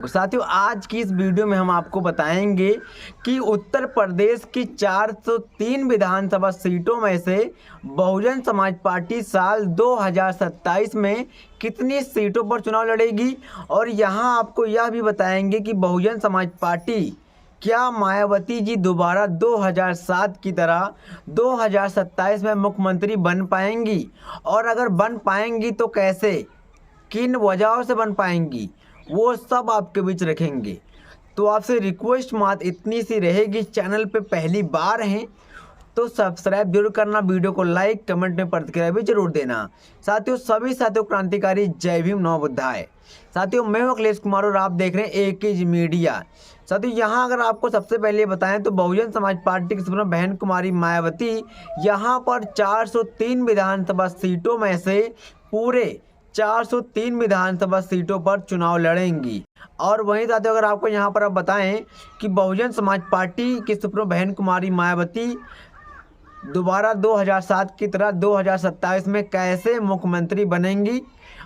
साथियों, आज की इस वीडियो में हम आपको बताएंगे कि उत्तर प्रदेश की 403 विधानसभा सीटों में से बहुजन समाज पार्टी साल 2027 में कितनी सीटों पर चुनाव लड़ेगी। और यहां आपको यह भी बताएंगे कि बहुजन समाज पार्टी क्या मायावती जी दोबारा 2007 की तरह 2027 में मुख्यमंत्री बन पाएंगी, और अगर बन पाएंगी तो कैसे, किन वजहों से बन पाएंगी, वो सब आपके बीच रखेंगे। तो आपसे रिक्वेस्ट मात्र इतनी सी रहेगी, चैनल पे पहली बार हैं तो सब्सक्राइब जरूर करना, वीडियो को लाइक कमेंट में प्रतिक्रिया भी जरूर देना। साथियों, सभी साथियों क्रांतिकारी जय भीम नमो बुद्धाय। साथियों, मैं हूं अखिलेश कुमार और आप देख रहे हैं एकेज मीडिया। साथियों, यहां अगर आपको सबसे पहले बताएं तो बहुजन समाज पार्टी की सुप्रीमो बहन कुमारी मायावती यहां पर 403 विधानसभा सीटों में से पूरे 403 विधानसभा सीटों पर चुनाव लड़ेंगी। और वहीं साथियों, अगर आपको यहां पर अब बताएं कि बहुजन समाज पार्टी की सुप्रीमो बहन कुमारी मायावती दोबारा 2007 की तरह 2027 में कैसे मुख्यमंत्री बनेंगी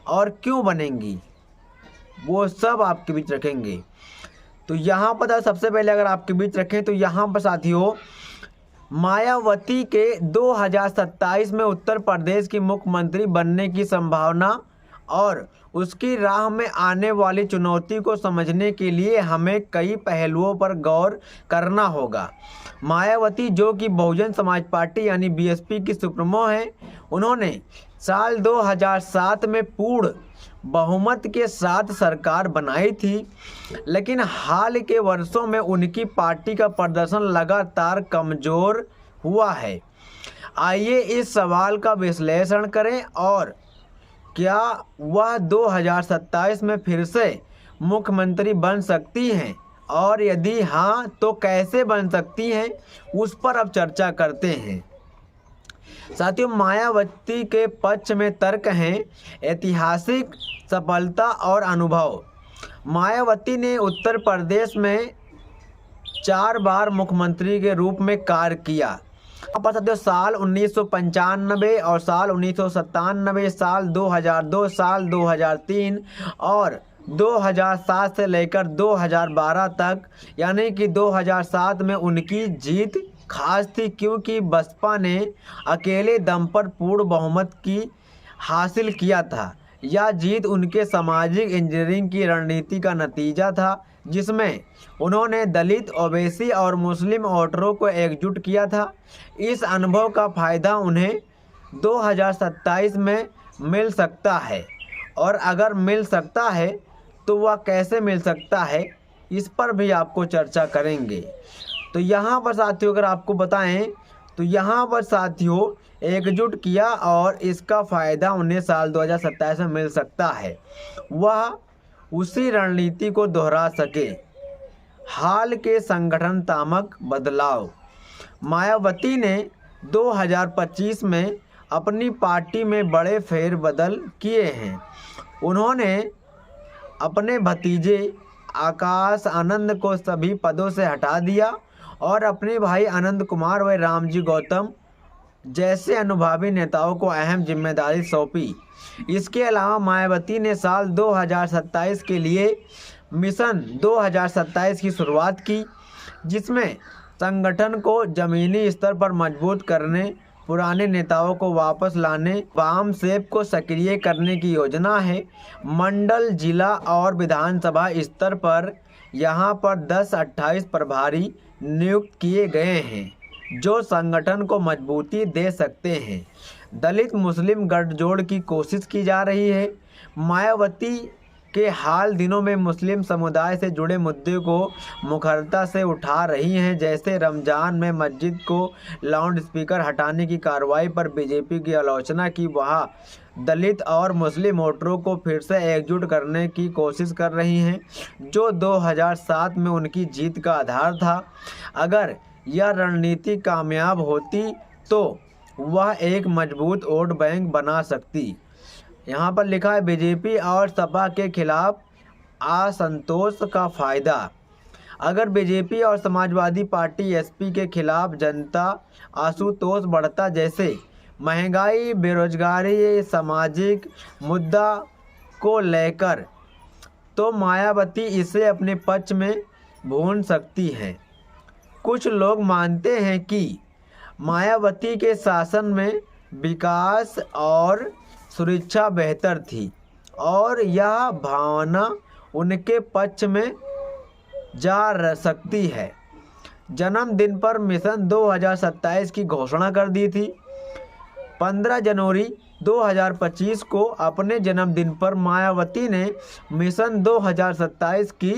और क्यों बनेंगी, वो सब आपके बीच रखेंगे। तो यहाँ पर सबसे पहले अगर आपके बीच रखें तो यहाँ पर साथियों, मायावती के 2027 में उत्तर प्रदेश की मुख्यमंत्री बनने की संभावना और उसकी राह में आने वाली चुनौती को समझने के लिए हमें कई पहलुओं पर गौर करना होगा। मायावती, जो कि बहुजन समाज पार्टी यानी बीएसपी की सुप्रीमो हैं, उन्होंने साल 2007 में पूर्ण बहुमत के साथ सरकार बनाई थी, लेकिन हाल के वर्षों में उनकी पार्टी का प्रदर्शन लगातार कमज़ोर हुआ है। आइए इस सवाल का विश्लेषण करें और क्या वह 2027 में फिर से मुख्यमंत्री बन सकती हैं, और यदि हाँ तो कैसे बन सकती हैं, उस पर अब चर्चा करते हैं। साथियों, मायावती के पक्ष में तर्क हैं ऐतिहासिक सफलता और अनुभव। मायावती ने उत्तर प्रदेश में 4 बार मुख्यमंत्री के रूप में कार्य किया। साथियों, साल 1995 और साल 1997, साल 2002, साल 2003 और 2007 से लेकर 2012 तक, यानी कि 2007 में उनकी जीत खास थी क्योंकि बसपा ने अकेले दम पर पूर्ण बहुमत की हासिल किया था। यह जीत उनके सामाजिक इंजीनियरिंग की रणनीति का नतीजा था, जिसमें उन्होंने दलित, ओबीसी और मुस्लिम वोटरों को एकजुट किया था। इस अनुभव का फायदा उन्हें 2027 में मिल सकता है, और अगर मिल सकता है तो वह कैसे मिल सकता है, इस पर भी आपको चर्चा करेंगे। तो यहाँ पर साथियों, अगर आपको बताएं तो यहाँ पर साथियों एकजुट किया और इसका फ़ायदा उन्हें साल 2027 में मिल सकता है, वह उसी रणनीति को दोहरा सके। हाल के संगठनात्मक बदलाव। मायावती ने 2025 में अपनी पार्टी में बड़े फेरबदल किए हैं। उन्होंने अपने भतीजे आकाश आनंद को सभी पदों से हटा दिया और अपने भाई आनंद कुमार व रामजी गौतम जैसे अनुभवी नेताओं को अहम जिम्मेदारी सौंपी। इसके अलावा मायावती ने साल 2027 के लिए मिशन 2027 की शुरुआत की, जिसमें संगठन को जमीनी स्तर पर मजबूत करने, पुराने नेताओं को वापस लाने, वाम सेप को सक्रिय करने की योजना है। मंडल, जिला और विधानसभा स्तर पर यहाँ पर 10-28 प्रभारी नियुक्त किए गए हैं जो संगठन को मजबूती दे सकते हैं। दलित मुस्लिम गठजोड़ की कोशिश की जा रही है। मायावती के हाल दिनों में मुस्लिम समुदाय से जुड़े मुद्दे को मुखरता से उठा रही हैं, जैसे रमज़ान में मस्जिद को लाउड स्पीकर हटाने की कार्रवाई पर बीजेपी की आलोचना की। वह दलित और मुस्लिम वोटरों को फिर से एकजुट करने की कोशिश कर रही हैं, जो 2007 में उनकी जीत का आधार था। अगर यह रणनीति कामयाब होती तो वह एक मजबूत वोट बैंक बना सकती। यहाँ पर लिखा है बीजेपी और सपा के खिलाफ असंतोष का फायदा। अगर बीजेपी और समाजवादी पार्टी एसपी के खिलाफ जनता असंतोष बढ़ता, जैसे महंगाई, बेरोजगारी, सामाजिक मुद्दा को लेकर तो मायावती इसे अपने पक्ष में भून सकती हैं। कुछ लोग मानते हैं कि मायावती के शासन में विकास और सुरक्षा बेहतर थी और यह भावना उनके पक्ष में जा सकती है। जन्मदिन पर मिशन 2027 की घोषणा कर दी थी। 15 जनवरी 2025 को अपने जन्मदिन पर मायावती ने मिशन 2027 की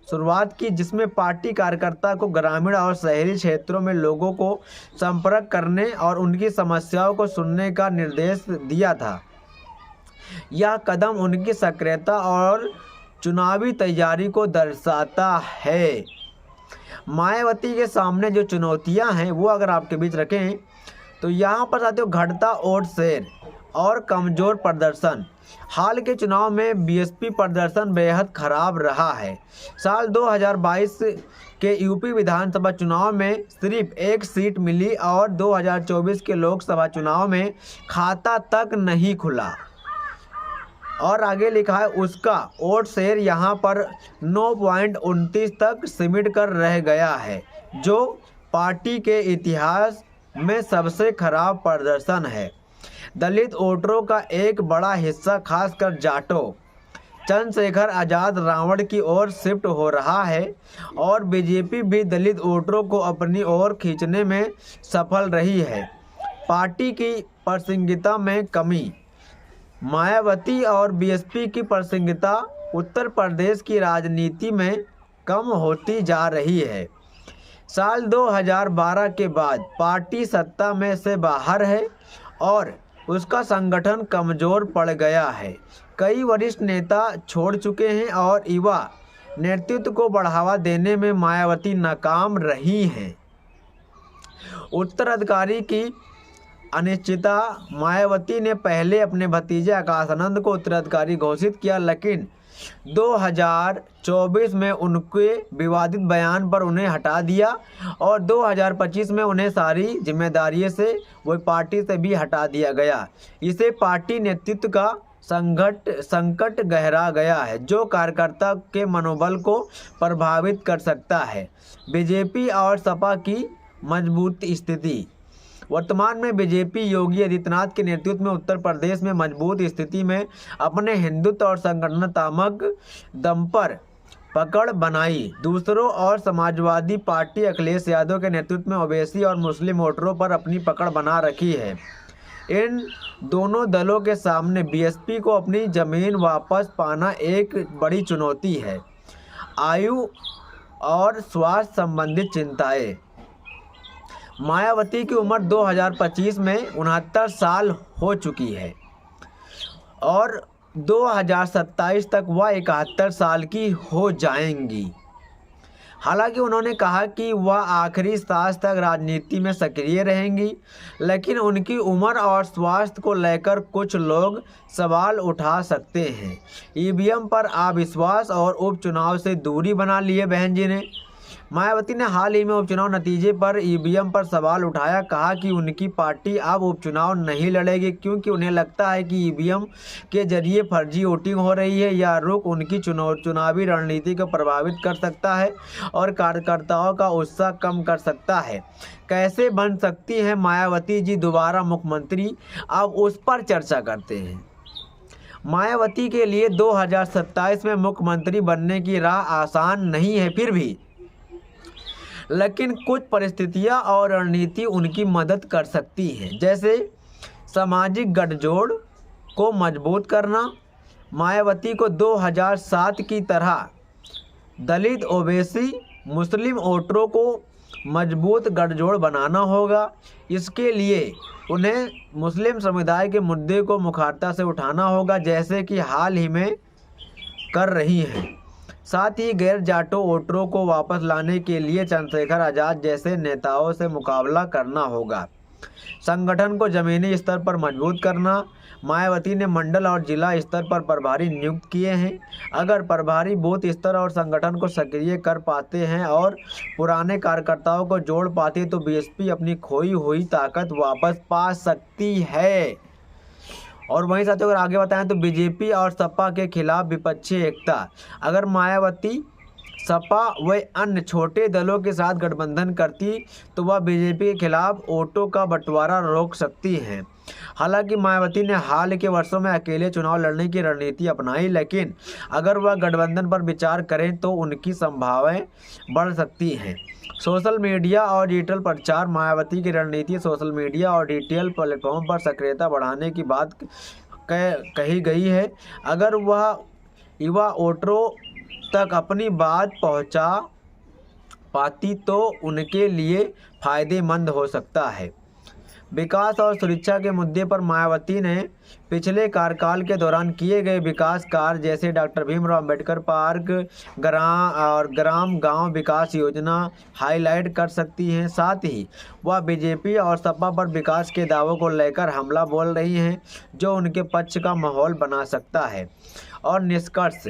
शुरुआत की, जिसमें पार्टी कार्यकर्ता को ग्रामीण और शहरी क्षेत्रों में लोगों को संपर्क करने और उनकी समस्याओं को सुनने का निर्देश दिया था। यह कदम उनकी सक्रियता और चुनावी तैयारी को दर्शाता है। मायावती के सामने जो चुनौतियां हैं वो अगर आपके बीच रखें तो यहाँ पर साथियों घटता वोट शेयर और कमज़ोर प्रदर्शन। हाल के चुनाव में बीएसपी प्रदर्शन बेहद खराब रहा है। साल 2022 के यूपी विधानसभा चुनाव में सिर्फ एक सीट मिली और 2024 के लोकसभा चुनाव में खाता तक नहीं खुला। और आगे लिखा है उसका वोट शेयर यहाँ पर 9.29 तक सिमट कर रह गया है, जो पार्टी के इतिहास में सबसे खराब प्रदर्शन है। दलित वोटरों का एक बड़ा हिस्सा खासकर जाटों चंद्रशेखर आज़ाद रावण की ओर शिफ्ट हो रहा है और बीजेपी भी दलित वोटरों को अपनी ओर खींचने में सफल रही है। पार्टी की प्रासंगिकता में कमी। मायावती और बीएसपी की प्रासंगिकता उत्तर प्रदेश की राजनीति में कम होती जा रही है। साल 2012 के बाद पार्टी सत्ता में से बाहर है और उसका संगठन कमज़ोर पड़ गया है। कई वरिष्ठ नेता छोड़ चुके हैं और युवा नेतृत्व को बढ़ावा देने में मायावती नाकाम रही हैं। उत्तराधिकारी की अनिश्चितता। मायावती ने पहले अपने भतीजे आकाशानंद को उत्तराधिकारी घोषित किया, लेकिन 2024 में उनके विवादित बयान पर उन्हें हटा दिया और 2025 में उन्हें सारी जिम्मेदारियों से वही पार्टी से भी हटा दिया गया। इसे पार्टी नेतृत्व का संकट गहरा गया है, जो कार्यकर्ता के मनोबल को प्रभावित कर सकता है। बीजेपी और सपा की मजबूत स्थिति। वर्तमान में बीजेपी योगी आदित्यनाथ के नेतृत्व में उत्तर प्रदेश में मजबूत स्थिति में अपने हिंदुत्व और संगठनात्मक दम पर पकड़ बनाई। दूसरों और समाजवादी पार्टी अखिलेश यादव के नेतृत्व में ओबीसी और मुस्लिम वोटरों पर अपनी पकड़ बना रखी है। इन दोनों दलों के सामने बीएसपी को अपनी जमीन वापस पाना एक बड़ी चुनौती है। आयु और स्वास्थ्य संबंधित चिंताएं। मायावती की उम्र 2025 में 69 साल हो चुकी है और 2027 तक वह 71 साल की हो जाएंगी। हालांकि उन्होंने कहा कि वह आखिरी सांस तक राजनीति में सक्रिय रहेंगी, लेकिन उनकी उम्र और स्वास्थ्य को लेकर कुछ लोग सवाल उठा सकते हैं। ईवीएम पर अविश्वास और उपचुनाव से दूरी बना लिए बहन जी ने। मायावती ने हाल ही में उपचुनाव नतीजे पर ईवीएम पर सवाल उठाया, कहा कि उनकी पार्टी अब उपचुनाव नहीं लड़ेगी क्योंकि उन्हें लगता है कि ईवीएम के जरिए फर्जी वोटिंग हो रही है। यह रुख उनकी चुनावी रणनीति को प्रभावित कर सकता है और कार्यकर्ताओं का उत्साह कम कर सकता है। कैसे बन सकती हैं मायावती जी दोबारा मुख्यमंत्री, अब उस पर चर्चा करते हैं। मायावती के लिए 2027 में मुख्यमंत्री बनने की राह आसान नहीं है, फिर भी लेकिन कुछ परिस्थितियां और रणनीति उनकी मदद कर सकती हैं, जैसे सामाजिक गठजोड़ को मजबूत करना। मायावती को 2007 की तरह दलित ओबीसी मुस्लिम वोटरों को मजबूत गठजोड़ बनाना होगा। इसके लिए उन्हें मुस्लिम समुदाय के मुद्दे को मुखरता से उठाना होगा, जैसे कि हाल ही में कर रही हैं। साथ ही गैर जाटों वोटरों को वापस लाने के लिए चंद्रशेखर आज़ाद जैसे नेताओं से मुकाबला करना होगा। संगठन को जमीनी स्तर पर मजबूत करना। मायावती ने मंडल और जिला स्तर पर प्रभारी नियुक्त किए हैं। अगर प्रभारी बूथ स्तर और संगठन को सक्रिय कर पाते हैं और पुराने कार्यकर्ताओं को जोड़ पाते तो बीएसपी अपनी खोई हुई ताकत वापस पा सकती है। और वहीं साथियों अगर आगे बताएं तो बीजेपी और सपा के खिलाफ विपक्षी एकता। अगर मायावती सपा व अन्य छोटे दलों के साथ गठबंधन करती तो वह बीजेपी के खिलाफ वोटों का बंटवारा रोक सकती हैं। हालांकि मायावती ने हाल के वर्षों में अकेले चुनाव लड़ने की रणनीति अपनाई, लेकिन अगर वह गठबंधन पर विचार करें तो उनकी संभावनाएं बढ़ सकती हैं। सोशल मीडिया और डिजिटल प्रचार। मायावती की रणनीति सोशल मीडिया और डिजिटल प्लेटफॉर्म पर सक्रियता बढ़ाने की बात कही गई है। अगर वह युवा वोटरों तक अपनी बात पहुंचा पाती तो उनके लिए फायदेमंद हो सकता है। विकास और सुरक्षा के मुद्दे पर मायावती ने पिछले कार्यकाल के दौरान किए गए विकास कार्य जैसे डॉक्टर भीमराव अंबेडकर पार्क ग्राम गांव विकास योजना हाईलाइट कर सकती हैं। साथ ही वह बीजेपी और सपा पर विकास के दावों को लेकर हमला बोल रही हैं, जो उनके पक्ष का माहौल बना सकता है। और निष्कर्ष,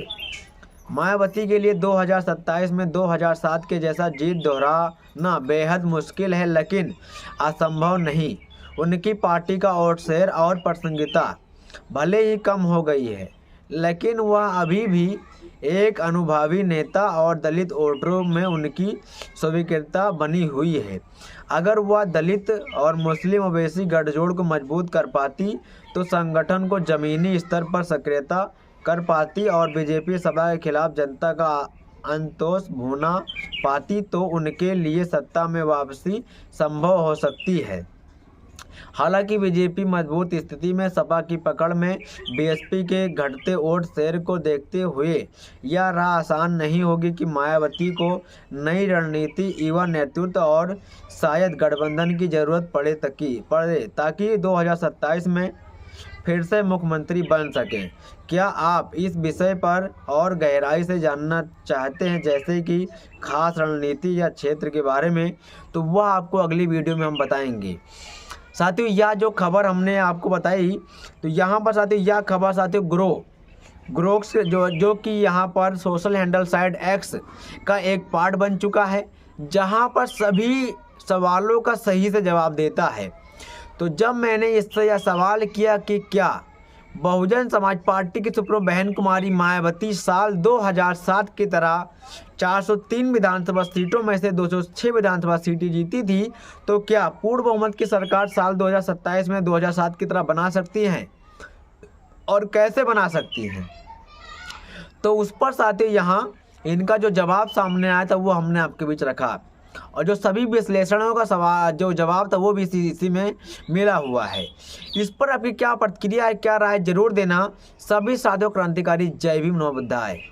मायावती के लिए 2027 में 2007 के जैसा जीत दोहराना बेहद मुश्किल है, लेकिन असंभव नहीं। उनकी पार्टी का वोट शेयर और प्रासंगिकता भले ही कम हो गई है, लेकिन वह अभी भी एक अनुभवी नेता और दलित वोटरों में उनकी स्वीकृतता बनी हुई है। अगर वह दलित और मुस्लिम ओबीसी गठजोड़ को मजबूत कर पाती तो संगठन को जमीनी स्तर पर सक्रियता कर पाती और बीजेपी सपा के खिलाफ जनता का अंतोष भुना पाती तो उनके लिए सत्ता में वापसी संभव हो सकती है। हालांकि बीजेपी मजबूत स्थिति में सपा की पकड़ में बीएसपी के घटते वोट शेयर को देखते हुए यह राह आसान नहीं होगी कि मायावती को नई रणनीति, युवा नेतृत्व और शायद गठबंधन की जरूरत पड़े ताकि 2027 में फिर से मुख्यमंत्री बन सकें। क्या आप इस विषय पर और गहराई से जानना चाहते हैं, जैसे कि खास रणनीति या क्षेत्र के बारे में, तो वह आपको अगली वीडियो में हम बताएंगे। साथियों यह जो खबर हमने आपको बताई, तो यहाँ पर साथियों यह खबर साथियों ग्रोक से जो कि यहाँ पर सोशल हैंडल साइट एक्स का एक पार्ट बन चुका है, जहाँ पर सभी सवालों का सही से जवाब देता है। तो जब मैंने इससे यह सवाल किया कि क्या बहुजन समाज पार्टी की सुप्रीमो बहन कुमारी मायावती साल 2007 की तरह 403 विधानसभा सीटों में से 206 विधानसभा सीटें जीती थी, तो क्या पूर्ण बहुमत की सरकार साल 2027 में 2007 की तरह बना सकती हैं और कैसे बना सकती हैं? तो उस पर साथियों यहाँ इनका जो जवाब सामने आया था वो हमने आपके बीच रखा, और जो सभी विश्लेषणों का सवाल जो जवाब था वो भी इसी में मिला हुआ है। इस पर आपकी क्या प्रतिक्रिया है, क्या राय, जरूर देना। सभी साथियों क्रांतिकारी जय भीम नमो बुद्धाय।